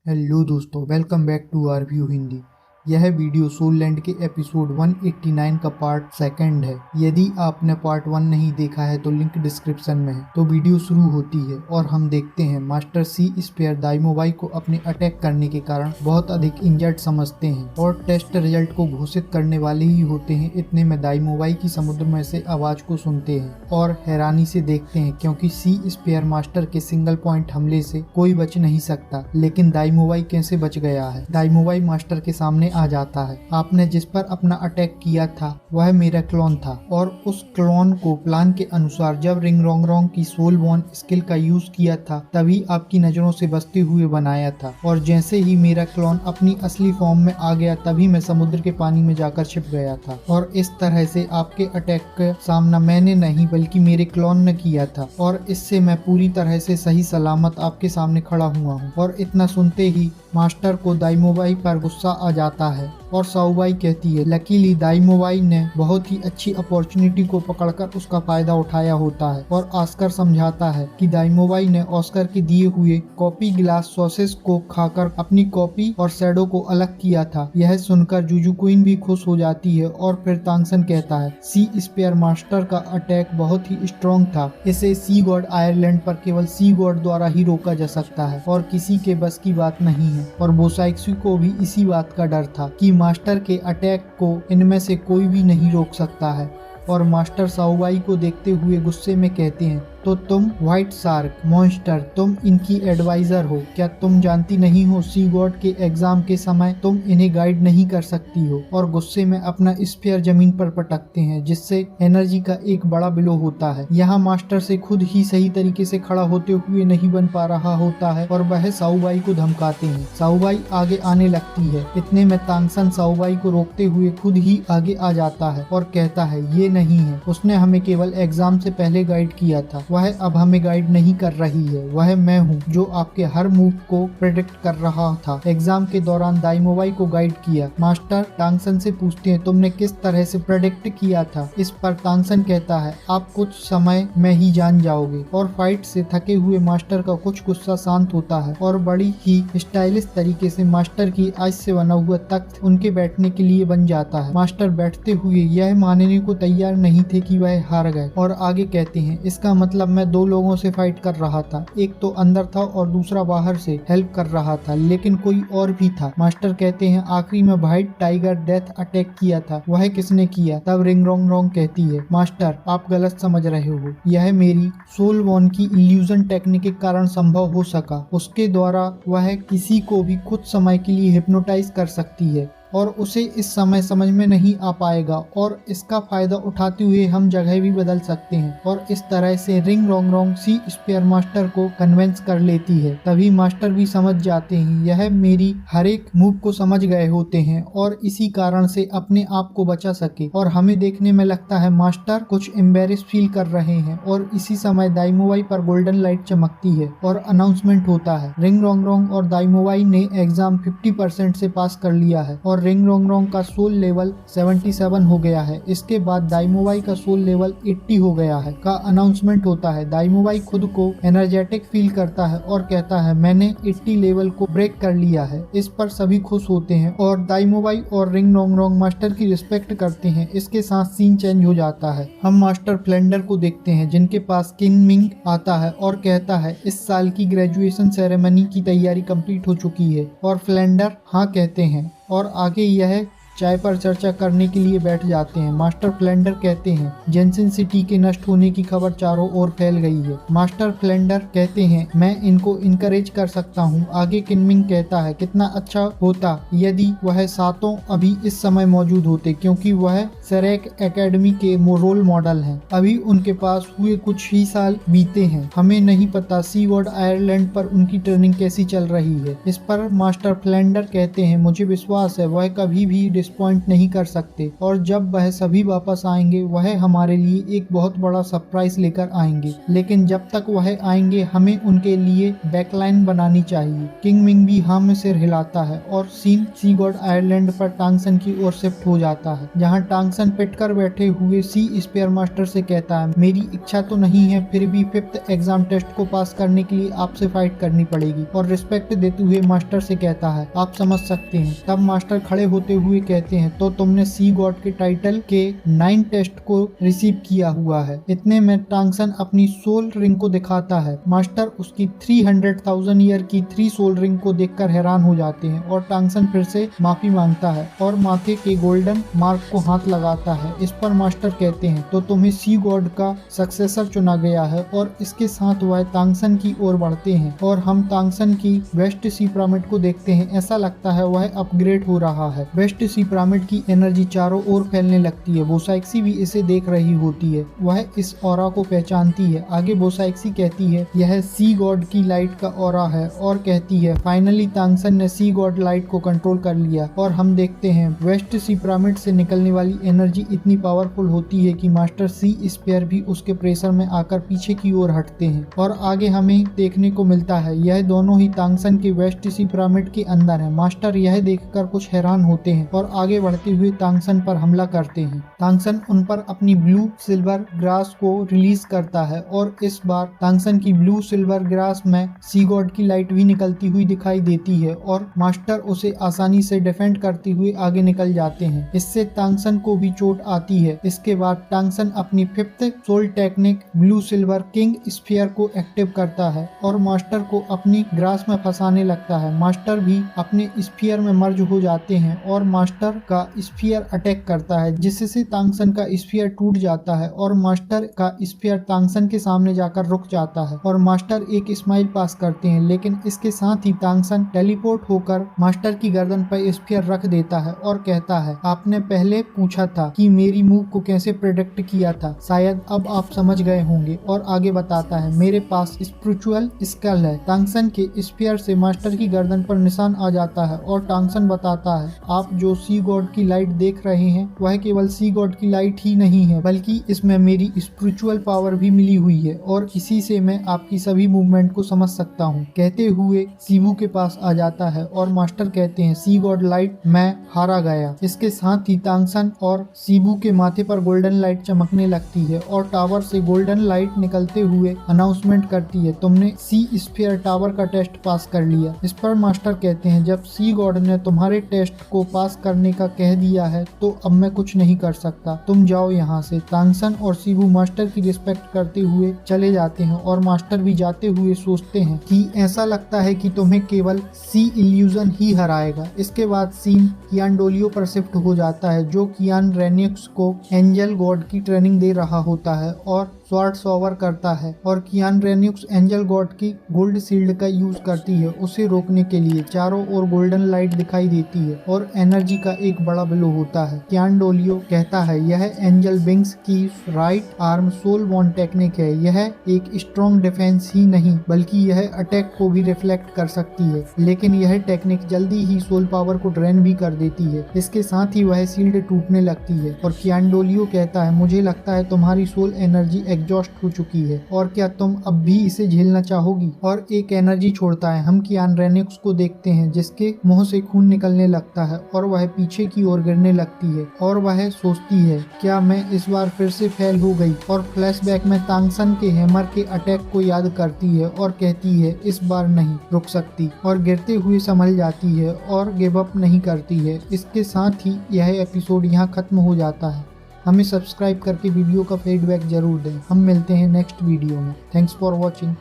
Hello दोस्तों, welcome back to our view Hindi. यह video Soul Land के एपिसोड 189 का पार्ट सेकंड है। यदि आपने पार्ट 1 नहीं देखा है तो लिंक डिस्क्रिप्शन में है। तो वीडियो शुरू होती है और हम देखते हैं मास्टर सी स्पेयर दाइमोवाई को अपने अटैक करने के कारण बहुत अधिक इंजर्ड समझते हैं और टेस्ट रिजल्ट को घोषित करने वाले ही होते हैं। इतने में दाइमोवाई की समुद्र में से आवाज को सुनते हैं और हैरानी से देखते हैं क्योंकि सी स्पेयर मास्टर के सिंगल पॉइंट हमले से कोई बच नहीं सकता। लेकिन दाइमोवाई कैसे बच गया है? दाइमोवाई मास्टर के सामने आ जाता है। आपने जिस पर अपना अटैक किया था वह मेरा क्लोन था और उस क्लोन को प्लान के अनुसार जब रिंग रोंग रोंग की सोल बॉर्न स्किल का यूज किया था तभी आपकी नजरों से बचते हुए बनाया था। और जैसे ही मेरा क्लोन अपनी असली फॉर्म में आ गया तभी मैं समुद्र के पानी में जाकर छिप गया था। और इस तरह से आपके अटैक का सामना मैंने नहीं बल्कि मेरे क्लोन ने किया था और इससे मैं पूरी तरह से सही सलामत आपके सामने खड़ा हुआ हूँ। और इतना सुनते ही मास्टर को दाइमोवाई पर गुस्सा आ जाता है और साउबाई कहती है लकीली दाइमोवाई ने बहुत ही अच्छी अपॉर्चुनिटी को पकड़कर उसका फायदा उठाया होता है। और ऑस्कर समझाता है कि दाइमोवाई ने ऑस्कर के दिए हुए कॉपी ग्लास सॉसेस को खाकर अपनी कॉपी और शैडो को अलग किया था। यह सुनकर जुजू क्वीन भी खुश हो जाती है और फिर तांगसन कहता है सी स्पेयर मास्टर का अटैक बहुत ही स्ट्रॉन्ग था। इसे सी गॉड आयरलैंड पर केवल सी गॉड द्वारा ही रोका जा सकता है और किसी के बस की बात नहीं है। और बोसाइक्सू को भी इसी बात का डर था कि मास्टर के अटैक को इनमें से कोई भी नहीं रोक सकता है। और मास्टर साउबाई को देखते हुए गुस्से में कहते हैं तो तुम व्हाइट शार्क मॉन्स्टर, तुम इनकी एडवाइजर हो। क्या तुम जानती नहीं हो सी गॉड के एग्जाम के समय तुम इन्हें गाइड नहीं कर सकती हो। और गुस्से में अपना स्पेयर जमीन पर पटकते हैं जिससे एनर्जी का एक बड़ा बिलो होता है। यहाँ मास्टर से खुद ही सही तरीके से खड़ा होते हुए नहीं बन पा रहा होता है और वह साउबाई को धमकाते हैं। साउबाई आगे आने लगती है। इतने में तांगसन साउबाई को रोकते हुए खुद ही आगे आ जाता है और कहता है ये नहीं है, उसने हमें केवल एग्जाम से पहले गाइड किया था, वह अब हमें गाइड नहीं कर रही है। वह मैं हूँ जो आपके हर मूव को प्रेडिक्ट कर रहा था। एग्जाम के दौरान दाइमोवाई को गाइड किया। मास्टर तांगसन से पूछते हैं तुमने किस तरह से प्रेडिक्ट किया था। इस पर तांगसन कहता है आप कुछ समय में ही जान जाओगे। और फाइट से थके हुए मास्टर का कुछ गुस्सा शांत होता है और बड़ी ही स्टाइलिश तरीके से मास्टर की आज से बना हुआ तख्त उनके बैठने के लिए बन जाता है। मास्टर बैठते हुए यह मानने को तैयार नहीं थे कि वह हार गए और आगे कहते हैं इसका मतलब मैं दो लोगों से फाइट कर रहा था, एक तो अंदर था और दूसरा बाहर से हेल्प कर रहा था, लेकिन कोई और भी था। मास्टर कहते हैं आखिरी में व्हाइट टाइगर डेथ अटैक किया था, वह किसने किया। तब रिंग रोंग रोंग कहती है मास्टर आप गलत समझ रहे हो, यह मेरी सोल बॉर्न की इल्यूजन टेक्निक के कारण संभव हो सका। उसके द्वारा वह किसी को भी कुछ समय के लिए हिप्नोटाइज कर सकती है और उसे इस समय समझ में नहीं आ पाएगा और इसका फायदा उठाते हुए हम जगह भी बदल सकते हैं। और इस तरह से रिंग रोंग रोंग सी स्पेयर मास्टर को कन्विंस कर लेती है। तभी मास्टर भी समझ जाते हैं, यह मेरी हर एक मूव को समझ गए होते हैं और इसी कारण से अपने आप को बचा सके। और हमें देखने में लगता है मास्टर कुछ एम्बेरेस फील कर रहे हैं। और इसी समय दाइमोवाई पर गोल्डन लाइट चमकती है और अनाउंसमेंट होता है रिंग रोंग रोंग और दाइमोवाई ने एग्जाम 50% से पास कर लिया है और रिंग रोंग रोंग का सोल लेवल 77 हो गया है। इसके बाद दाइमोवाई का सोल लेवल 80 हो गया है का अनाउंसमेंट होता है। दाइमोवाई खुद को एनर्जेटिक फील करता है और कहता है मैंने 80 लेवल को ब्रेक कर लिया है। इस पर सभी खुश होते हैं और दाइमोवाई और रिंग रोंग रोंग मास्टर की रिस्पेक्ट करते हैं। इसके साथ सीन चेंज हो जाता है। हम मास्टर फ्लेंडर को देखते हैं जिनके पास किंग मिंग आता है और कहता है इस साल की ग्रेजुएशन सेरेमनी की तैयारी कंप्लीट हो चुकी है। और फ्लेंडर हाँ कहते हैं और आगे यह चाय पर चर्चा करने के लिए बैठ जाते हैं। मास्टर फ्लेंडर कहते हैं जेंसन सिटी के नष्ट होने की खबर चारों ओर फैल गई है। मास्टर फ्लेंडर कहते हैं मैं इनको इनकरेज कर सकता हूँ। आगे किनमिंग कहता है कितना अच्छा होता यदि वह सातों अभी इस समय मौजूद होते, क्योंकि वह सेरेक एकेडमी के रोल मॉडल हैं। अभी उनके पास हुए कुछ ही साल बीते हैं। हमें नहीं पता सी गॉड आयरलैंड पर उनकी ट्रेनिंग कैसी चल रही है। इस पर मास्टर फ्लेंडर कहते हैं मुझे विश्वास है वह कभी भी डिसपॉइंट नहीं कर सकते और जब वह सभी वापस आएंगे वह हमारे लिए एक बहुत बड़ा सरप्राइज लेकर आएंगे, लेकिन जब तक वह आएंगे हमें उनके लिए बैकलाइन बनानी चाहिए। किंग मिंग भी हाँ में सिर हिलाता है और सीन सी गॉड आयरलैंड पर टांगसन की ओर शिफ्ट हो जाता है, जहाँ टांगसन पिटकर बैठे हुए सी स्पेयर मास्टर से कहता है, मेरी इच्छा तो नहीं है, फिर भी 5th एग्जाम टेस्ट को पास करने के लिए आपसे फाइट करनी पड़ेगी। और रिस्पेक्ट देते हुए मास्टर से कहता है, आप समझ सकते हैं। तब मास्टर खड़े होते हुए कहते हैं, तो तुमने सी गॉड के टाइटल के 9 टेस्ट को रिसीव किया हुआ है। इतने में टांगसन अपनी सोल रिंग को दिखाता है। मास्टर उसकी 300,000 ईयर की 3 सोल रिंग को देखकर हैरान हो जाते हैं और टांगसन फिर से माफी मांगता है और माथे के गोल्डन मार्क को हाथ लगाता है। इस पर मास्टर कहते हैं, तो तुम्हें सी गॉड का सक्सेसर चुना गया है। और इसके साथ वह टांगसन की ओर बढ़ते हैं और हम टांगसन की वेस्ट सी पिरामिड को देखते हैं। ऐसा लगता है वह अपग्रेड हो रहा है। वेस्ट सी पिरामिड की एनर्जी चारों ओर फैलने लगती है। बोसाइक्सी भी इसे देख रही होती है, वह इस ऑरा को पहचानती है। आगे बोसाइक्सी कहती है, यह सी गॉड की लाइट का ऑरा है और कहती है, फाइनली टांगसन ने सी गॉड लाइट को कंट्रोल कर लिया। और हम देखते हैं वेस्ट सी पिरामिड से निकलने वाली एनर्जी इतनी पावरफुल होती है कि मास्टर सी स्पेयर भी उसके प्रेशर में आकर पीछे की ओर हटते हैं। और आगे हमें देखने को मिलता है यह दोनों ही टांगसन के वेस्ट सी पिरामिड के अंदर है। मास्टर यह देखकर कुछ हैरान होते हैं और आगे बढ़ते हुए टांगसन पर हमला करते हैं। टांगसन उन पर अपनी ब्लू सिल्वर ग्रास को रिलीज करता है और इस बार टांगसन की ब्लू सिल्वर ग्रास में सी गॉड की लाइट भी निकलती हुई दिखाई देती है और मास्टर उसे आसानी से डिफेंड करते हुए आगे निकल जाते हैं। इससे टांगसन को भी चोट आती है। इसके बाद टांगसन अपनी 5th soul technique blue silver king sphere को एक्टिव करता है और मास्टर को अपनी ग्रास में फंसाने लगता है। मास्टर भी अपने स्फीयर में मर्ज हो जाते हैं और मास्टर का स्फीयर अटैक करता है, जिससे टांगसन का स्फीयर टूट जाता है और मास्टर का स्फीयर टांगसन के सामने जाकर रुक जाता है और मास्टर एक स्माइल पास करते हैं। लेकिन इसके साथ ही टांगसन टेलीपोर्ट होकर मास्टर की गर्दन पर स्फीयर रख देता है और कहता है, आपने पहले पूछा था कि मेरी मूव को कैसे प्रेडिक्ट किया था, शायद अब आप समझ गए होंगे। और आगे बताता है, मेरे पास स्पिरिचुअल स्कल है। टांगसन के स्फीयर से मास्टर की गर्दन पर निशान आ जाता है और टांगसन बताता है, आप जो सी गॉड की लाइट देख रहे हैं वह केवल सी गॉड की लाइट ही नहीं है, बल्कि इसमें मेरी स्पिरिचुअल पावर भी मिली हुई है और इसी से मैं आपकी सभी मूवमेंट को समझ सकता हूँ। कहते हुए सीबू के पास आ जाता है और मास्टर कहते हैं, सी गॉड लाइट मैं हारा गया। इसके साथ ही टांगसन और सीबू के माथे पर गोल्डन लाइट चमकने लगती है और टावर से गोल्डन लाइट निकलते हुए अनाउंसमेंट करती है, तुमने सी स्फीयर टावर का टेस्ट पास कर लिया। इस पर मास्टर कहते हैं, जब सी गॉड ने तुम्हारे टेस्ट को पास करने का कह दिया है तो अब मैं कुछ नहीं कर सकता, तुम जाओ यहाँ से। टांगसन और सीबू मास्टर की रिस्पेक्ट करते हुए चले जाते हैं और मास्टर भी जाते हुए सोचते हैं कि ऐसा लगता है कि तुम्हें केवल सी इल्यूजन ही हराएगा। इसके बाद सीन कियान डोलियो पर शिफ्ट हो जाता है, जो कियान रेनिक्स को एंजल गॉड की ट्रेनिंग दे रहा होता है और स्वॉर्ड सॉवर करता है और कियान रेनिक्स एंजल गॉड की गोल्ड शील्ड का यूज करती है उसे रोकने के लिए। चारों ओर गोल्डन लाइट दिखाई देती है और एनर्जी का एक बड़ा ब्लो होता है। कियान डोलियो कहता है, यह एंजल विंग्स की right arm soul bond technique है। यह एक स्ट्रॉन्ग डिफेंस ही नहीं बल्कि यह अटैक को भी रिफ्लेक्ट कर सकती है, लेकिन यह टेक्निक जल्दी ही सोल पावर को ड्रेन भी कर देती है। इसके साथ ही वह शील्ड टूटने लगती है और कियान डोलियो कहता है, मुझे लगता है तुम्हारी सोल एनर्जी एग्जॉस्ट हो चुकी है और क्या तुम अब भी इसे झेलना चाहोगी। और एक एनर्जी छोड़ता है। हम कियान रेनिक्स को देखते हैं जिसके मुंह से खून निकलने लगता है और वह पीछे की ओर गिरने लगती है और वह सोचती है, क्या मैं इस बार फिर से फेल हो गई। और फ्लैशबैक में टांगसन के हैमर के अटैक को याद करती है और कहती है, इस बार नहीं रुक सकती, और गिरते हुए संभल जाती है और गिव अप नहीं करती है। इसके साथ ही यह एपिसोड यहाँ खत्म हो जाता है। हमें सब्सक्राइब करके वीडियो का फीडबैक जरूर दें। हम मिलते हैं नेक्स्ट वीडियो में। Thanks for watching.